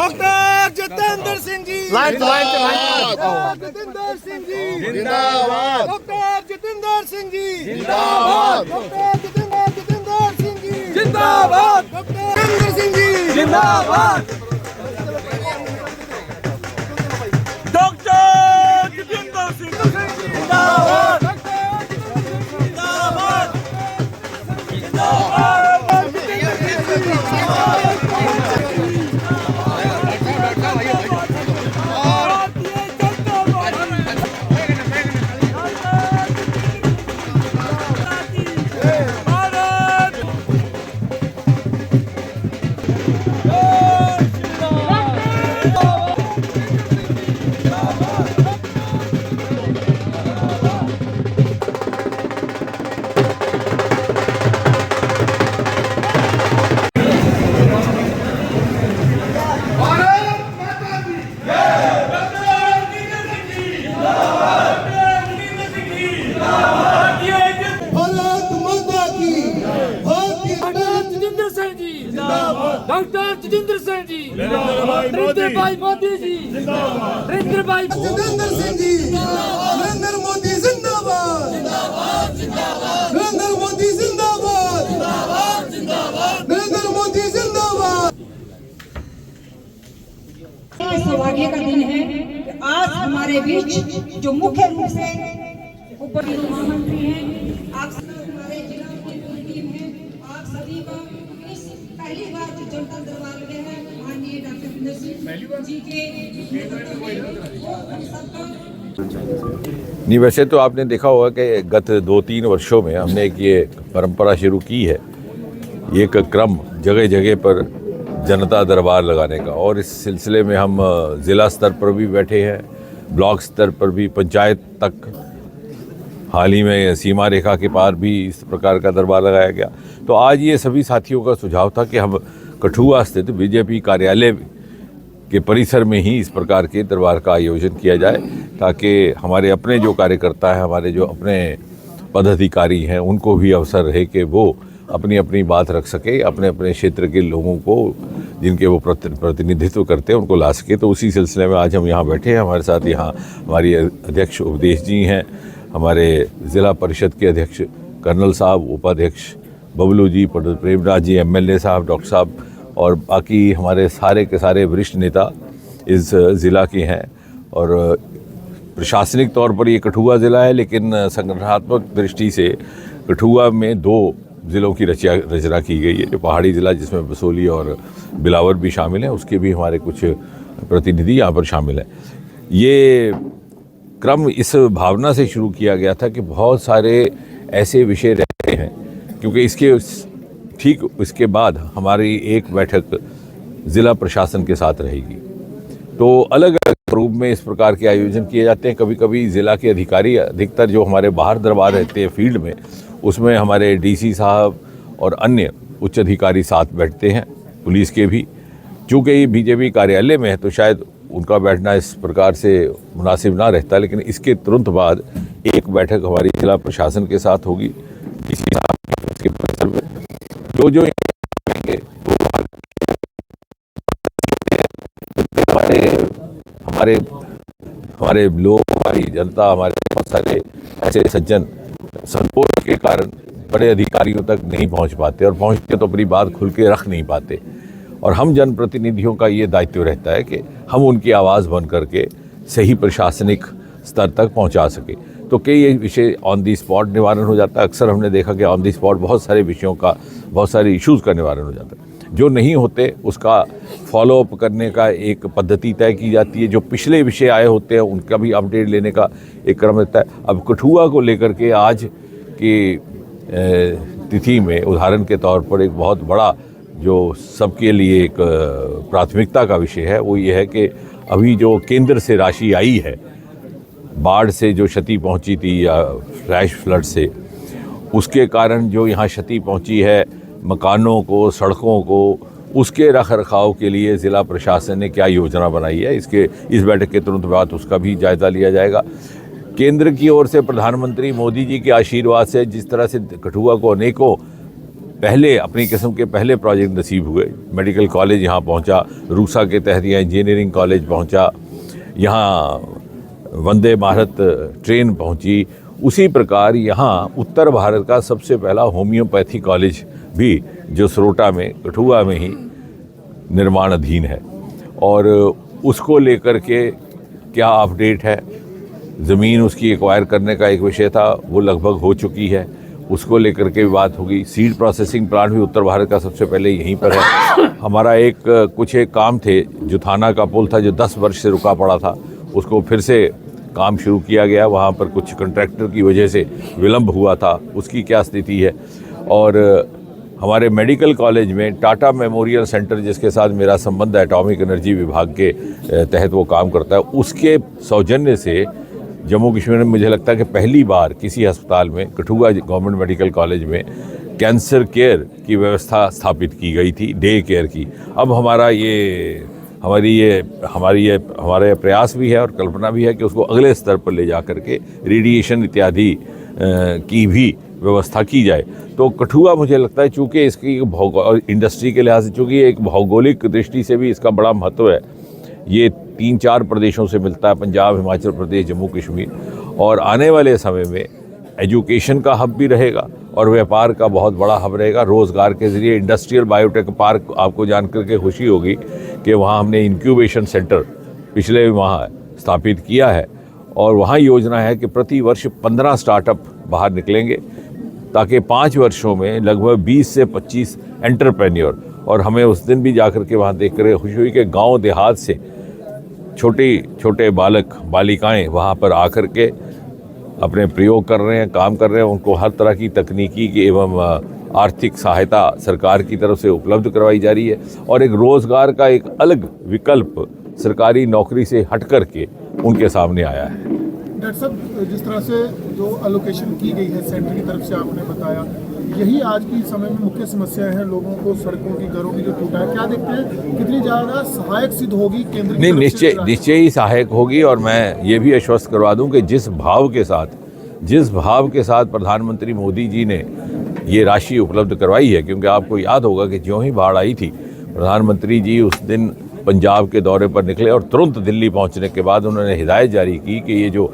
Doctor Jitendra Singh ji Jitendra Singh ji जिंदाबाद। Doctor Jitendra Singh ji जिंदाबाद। Doctor Jitendra Singh ji जिंदाबाद। डॉक्टर जितेंद्र सिंह जी जिंदाबाद। डॉक्टर जितेंद्र सिंह जिंदाबाद। डॉक्टर जितेंद्र सिंह जी नरेंद्र भाई मोदी जी नरेंद्र भाई जितेंद्र सिंह जी नरेंद्र मोदी जिंदाबाद। नरेंद्र मोदी जिंदाबाद। नरेंद्र मोदी जिंदाबाद। सौभाग्य का दिन है कि आज हमारे बीच जो मुख्य रूप से उप महामंत्री हैं, आप सभी हमारे जिला की पूरी टीम है, आप सभी को इस पहली बार जो जनता दरबार में है माननीय डॉक्टर जितेंद्र सिंह जी के नहीं, वैसे तो आपने देखा होगा कि गत 2-3 वर्षों में हमने एक ये परंपरा शुरू की है, एक क्रम जगह जगह पर जनता दरबार लगाने का, और इस सिलसिले में हम ज़िला स्तर पर भी बैठे हैं, ब्लॉक स्तर पर भी, पंचायत तक, हाल ही में सीमा रेखा के पार भी इस प्रकार का दरबार लगाया गया। तो आज ये सभी साथियों का सुझाव था कि हम कठुआ स्थित बीजेपी कार्यालय के परिसर में ही इस प्रकार के दरबार का आयोजन किया जाए, ताकि हमारे अपने जो कार्यकर्ता हैं, हमारे जो अपने पदाधिकारी हैं, उनको भी अवसर रहे कि वो अपनी अपनी बात रख सके, अपने अपने क्षेत्र के लोगों को जिनके वो प्रतिनिधित्व करते हैं उनको ला सके। तो उसी सिलसिले में आज हम यहाँ बैठे हैं। हमारे साथ यहाँ हमारी अध्यक्ष उपदेश जी हैं, हमारे ज़िला परिषद के अध्यक्ष कर्नल साहब, उपाध्यक्ष बबलू जी, प्रेमराज जी, एमएलए साहब, डॉक्टर साहब, और बाकी हमारे सारे के सारे वरिष्ठ नेता इस ज़िला के हैं। और प्रशासनिक तौर पर ये कठुआ ज़िला है, लेकिन संगठनात्मक दृष्टि से कठुआ में 2 ज़िलों की रचना की गई है। जो पहाड़ी ज़िला जिसमें बसोली और बिलावर भी शामिल हैं, उसके भी हमारे कुछ प्रतिनिधि यहाँ पर शामिल हैं। ये क्रम इस भावना से शुरू किया गया था कि बहुत सारे ऐसे विषय रहते हैं, क्योंकि इसके ठीक इसके बाद हमारी एक बैठक ज़िला प्रशासन के साथ रहेगी। तो अलग अलग रूप में इस प्रकार के आयोजन किए जाते हैं। कभी कभी ज़िला के अधिकारी, अधिकतर जो हमारे बाहर दरबार रहते हैं फील्ड में, उसमें हमारे डीसी साहब और अन्य उच्च अधिकारी साथ बैठते हैं, पुलिस के भी। चूँकि ये बीजेपी कार्यालय में है तो शायद उनका बैठना इस प्रकार से मुनासिब ना रहता, लेकिन इसके तुरंत बाद एक बैठक हमारी जिला प्रशासन के साथ होगी, डीसी साहब के परिसर में। जो हमारे लोग, हमारी जनता, हमारे बहुत सारे ऐसे सज्जन संकोच के कारण बड़े अधिकारियों तक नहीं पहुंच पाते, और पहुंचते तो अपनी बात खुल के रख नहीं पाते। और हम जनप्रतिनिधियों का ये दायित्व रहता है कि हम उनकी आवाज़ बन करके सही प्रशासनिक स्तर तक पहुंचा सके। तो कई विषय ऑन दी स्पॉट निवारण हो जाता है। अक्सर हमने देखा कि ऑन दी स्पॉट बहुत सारे विषयों का, बहुत सारे इश्यूज़ का निवारण हो जाता है। जो नहीं होते उसका फॉलोअप करने का एक पद्धति तय की जाती है। जो पिछले विषय आए होते हैं उनका भी अपडेट लेने का एक क्रम रहता है। अब कठुआ को लेकर के आज की तिथि में उदाहरण के तौर पर एक बहुत बड़ा जो सबके लिए एक प्राथमिकता का विषय है, वो ये है कि अभी जो केंद्र से राशि आई है, बाढ़ से जो क्षति पहुंची थी या फ्लैश फ्लड से, उसके कारण जो यहाँ क्षति पहुंची है मकानों को, सड़कों को, उसके रख रखाव के लिए ज़िला प्रशासन ने क्या योजना बनाई है, इस बैठक के तुरंत बाद उसका भी जायज़ा लिया जाएगा। केंद्र की ओर से प्रधानमंत्री मोदी जी के आशीर्वाद से जिस तरह से कठुआ को अनेकों पहले अपनी किस्म के पहले प्रोजेक्ट नसीब हुए। मेडिकल कॉलेज यहाँ पहुँचा, रूसा के तहत यहाँ इंजीनियरिंग कॉलेज पहुँचा, यहाँ वंदे भारत ट्रेन पहुँची। उसी प्रकार यहाँ उत्तर भारत का सबसे पहला होम्योपैथी कॉलेज भी जो सरोटा में, कठुआ में ही निर्माणाधीन है, और उसको लेकर के क्या अपडेट है। ज़मीन उसकी एक्वायर करने का एक विषय था, वो लगभग हो चुकी है, उसको लेकर के भी बात होगी। सीड प्रोसेसिंग प्लांट भी उत्तर भारत का सबसे पहले यहीं पर है। हमारा एक काम थे, जो थाना का पुल था जो 10 वर्ष से रुका पड़ा था, उसको फिर से काम शुरू किया गया। वहाँ पर कुछ कॉन्ट्रैक्टर की वजह से विलम्ब हुआ था, उसकी क्या स्थिति है। और हमारे मेडिकल कॉलेज में टाटा मेमोरियल सेंटर, जिसके साथ मेरा संबंध है, एटॉमिक एनर्जी विभाग के तहत वो काम करता है, उसके सौजन्य से जम्मू कश्मीर में मुझे लगता है कि पहली बार किसी अस्पताल में, कठुआ गवर्नमेंट मेडिकल कॉलेज में, कैंसर केयर की व्यवस्था स्थापित की गई थी, डे केयर की। अब हमारे प्रयास भी है और कल्पना भी है कि उसको अगले स्तर पर ले जा करके रेडिएशन इत्यादि की भी व्यवस्था की जाए। तो कठुआ मुझे लगता है, चूँकि इसकी इंडस्ट्री के लिहाज से, चूँकि एक भौगोलिक दृष्टि से भी इसका बड़ा महत्व है, ये 3-4 प्रदेशों से मिलता है, पंजाब, हिमाचल प्रदेश, जम्मू कश्मीर, और आने वाले समय में एजुकेशन का हब भी रहेगा और व्यापार का बहुत बड़ा हब रहेगा। रोज़गार के ज़रिए इंडस्ट्रियल बायोटेक पार्क, आपको जानकर के खुशी होगी कि वहाँ हमने इंक्यूबेशन सेंटर पिछले माह स्थापित किया है, और वहाँ योजना है कि प्रति वर्ष 15 स्टार्टअप बाहर निकलेंगे, ताकि 5 वर्षों में लगभग 20 से 25 एंटरप्रेन्योर। और हमें उस दिन भी जाकर के वहाँ देख कर खुशी हुई कि गाँव देहात से छोटे बालक बालिकाएँ वहाँ पर आकर के अपने प्रयोग कर रहे हैं, काम कर रहे हैं। उनको हर तरह की तकनीकी की एवं आर्थिक सहायता सरकार की तरफ से उपलब्ध करवाई जा रही है, और एक रोज़गार का एक अलग विकल्प सरकारी नौकरी से हट कर के उनके सामने आया है। डॉक्टर साहब, जिस तरह से जो एलोकेशन की गई है सेंटर की तरफ से, आपने बताया यही आज की समय में मुख्य समस्याएं हैं, लोगों को सड़कों की, घरों की जो टूटा है, क्या देखते हैं कितनी ज़्यादा सहायक सिद्ध होगी केंद्र की? नहीं, निश्चय ही सहायक होगी। और मैं ये भी आश्वस्त करवा दूं कि जिस भाव के साथ प्रधानमंत्री मोदी जी ने ये राशि उपलब्ध करवाई है, क्योंकि आपको याद होगा कि ज्यों ही बाढ़ आई थी, प्रधानमंत्री जी उस दिन पंजाब के दौरे पर निकले, और तुरंत दिल्ली पहुंचने के बाद उन्होंने हिदायत जारी की कि ये जो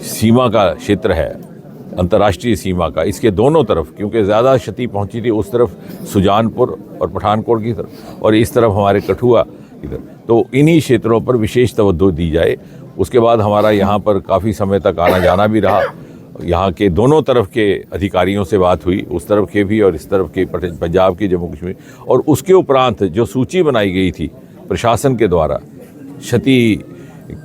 सीमा का क्षेत्र है, अंतर्राष्ट्रीय सीमा का, इसके दोनों तरफ, क्योंकि ज़्यादा क्षति पहुंची थी उस तरफ सुजानपुर और पठानकोट की तरफ, और इस तरफ हमारे कठुआ की तरफ, तो इन्हीं क्षेत्रों पर विशेष तवज्जो दी जाए। उसके बाद हमारा यहाँ पर काफ़ी समय तक आना जाना भी रहा। यहाँ के दोनों तरफ के अधिकारियों से बात हुई, उस तरफ के भी और इस तरफ के, पंजाब के, जम्मू कश्मीर। और उसके उपरांत जो सूची बनाई गई थी प्रशासन के द्वारा क्षति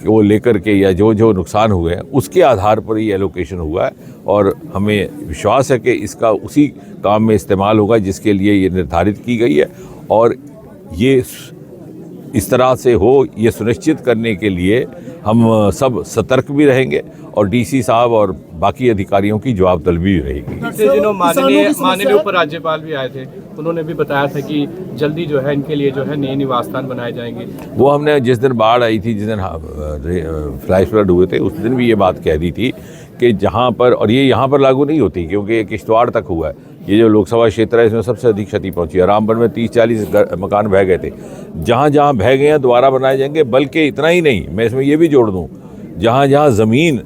को लेकर के, या जो नुकसान हुए हैं, उसके आधार पर ही एलोकेशन हुआ है, और हमें विश्वास है कि इसका उसी काम में इस्तेमाल होगा जिसके लिए ये निर्धारित की गई है। और ये इस तरह से हो, ये सुनिश्चित करने के लिए हम सब सतर्क भी रहेंगे, और डीसी साहब और बाकी अधिकारियों की जवाब तलबी भी रहेगी। पिछले दिनों माननीय उपराज्यपाल भी आए थे, उन्होंने भी बताया था कि जल्दी जो है इनके लिए जो है नए निवास स्थान बनाए जाएंगे। वो हमने जिस दिन बाढ़ आई थी, जिस दिन फ्लैश फ्लड हुए थे, उस दिन भी ये बात कह दी थी कि जहाँ पर, और ये यहाँ पर लागू नहीं होती क्योंकि ये किश्तवाड़ तक हुआ है, ये जो लोकसभा क्षेत्र है इसमें सबसे अधिक क्षति पहुंची है। रामबन में 30-40 मकान बह गए थे, जहाँ जहाँ बह गए हैं दोबारा बनाए जाएंगे। बल्कि इतना ही नहीं, मैं इसमें ये भी जोड़ दूँ, जहाँ जहाँ ज़मीन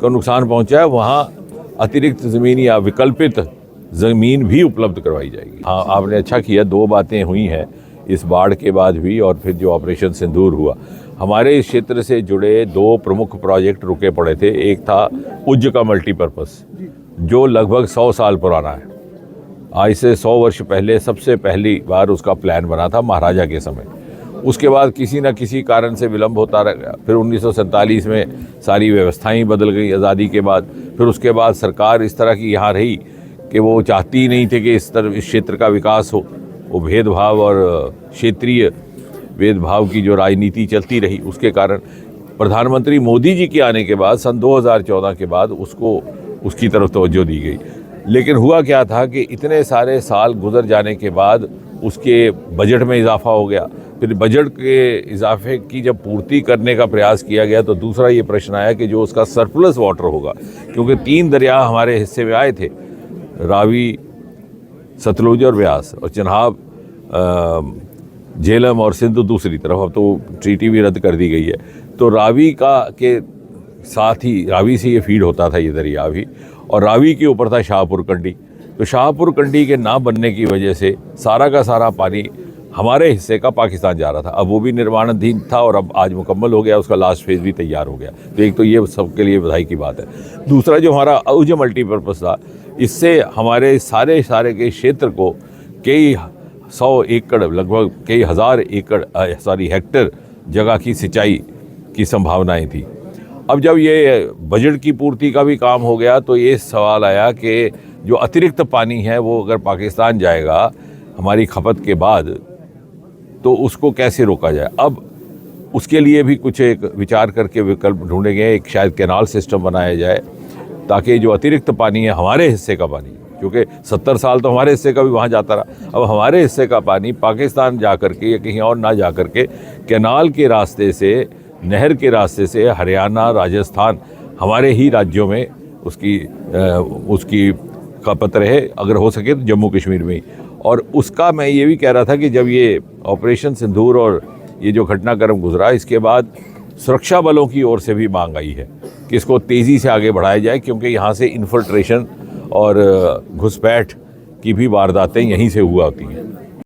को नुकसान पहुंचा है वहाँ अतिरिक्त ज़मीन या विकल्पित ज़मीन भी उपलब्ध करवाई जाएगी। हाँ, आपने अच्छा किया, 2 बातें हुई हैं इस बाढ़ के बाद भी, और फिर जो ऑपरेशन सिंदूर हुआ। हमारे इस क्षेत्र से जुड़े 2 प्रमुख प्रोजेक्ट रुके पड़े थे। एक था उज्ज का मल्टीपर्पज़, जो लगभग 100 साल पुराना है। आज से 100 वर्ष पहले सबसे पहली बार उसका प्लान बना था महाराजा के समय। उसके बाद किसी न किसी कारण से विलम्ब होता रह गया। फिर 1947 में सारी व्यवस्थाएं बदल गई आज़ादी के बाद। फिर उसके बाद सरकार इस तरह की यहाँ रही कि वो चाहती ही नहीं थे कि इस क्षेत्र का विकास हो। वो भेदभाव और क्षेत्रीय भेदभाव की जो राजनीति चलती रही, उसके कारण प्रधानमंत्री मोदी जी के आने के बाद सन 2014 के बाद उसकी तरफ तवज्जो दी गई। लेकिन हुआ क्या था कि इतने सारे साल गुजर जाने के बाद उसके बजट में इजाफा हो गया। फिर बजट के इजाफे की जब पूर्ति करने का प्रयास किया गया तो दूसरा ये प्रश्न आया कि जो उसका सरप्लस वाटर होगा, क्योंकि 3 दरिया हमारे हिस्से में आए थे, रावी, सतलुज और ब्यास, और चिनाब, झेलम और सिंधु दूसरी तरफ। अब तो ट्रीटी भी रद्द कर दी गई है। तो रावी का के साथ ही, रावी से ये फीड होता था ये दरिया भी, और रावी के ऊपर था शाहपुर कंडी। तो शाहपुर कंडी के ना बनने की वजह से सारा का सारा पानी हमारे हिस्से का पाकिस्तान जा रहा था। अब वो भी निर्माणाधीन था और अब आज मुकम्मल हो गया, उसका लास्ट फेज़ भी तैयार हो गया। तो एक तो ये सबके लिए बधाई की बात है। दूसरा जो हमारा अउज मल्टीपर्पज़ था, इससे हमारे सारे के क्षेत्र को कई 100 एकड़, लगभग कई हज़ार एकड़ हेक्टर जगह की सिंचाई की संभावनाएं थी। अब जब ये बजट की पूर्ति का भी काम हो गया तो ये सवाल आया कि जो अतिरिक्त पानी है वो अगर पाकिस्तान जाएगा हमारी खपत के बाद, तो उसको कैसे रोका जाए। अब उसके लिए भी कुछ एक विचार करके विकल्प ढूंढे गए। एक शायद कैनाल सिस्टम बनाया जाए ताकि जो अतिरिक्त पानी है हमारे हिस्से का पानी, क्योंकि 70 साल तो हमारे हिस्से का भी वहाँ जाता रहा, अब हमारे हिस्से का पानी पाकिस्तान जा कर के या कहीं और ना जा कर के कैनाल के रास्ते से, नहर के रास्ते से हरियाणा, राजस्थान, हमारे ही राज्यों में उसकी खपत रहे, अगर हो सके तो जम्मू कश्मीर में ही। और उसका मैं ये भी कह रहा था कि जब ये ऑपरेशन सिंदूर और ये जो घटनाक्रम गुजरा, इसके बाद सुरक्षा बलों की ओर से भी मांग आई है कि इसको तेज़ी से आगे बढ़ाया जाए, क्योंकि यहाँ से इन्फिल्ट्रेशन और घुसपैठ की भी वारदातें यहीं से हुआ होती हैं।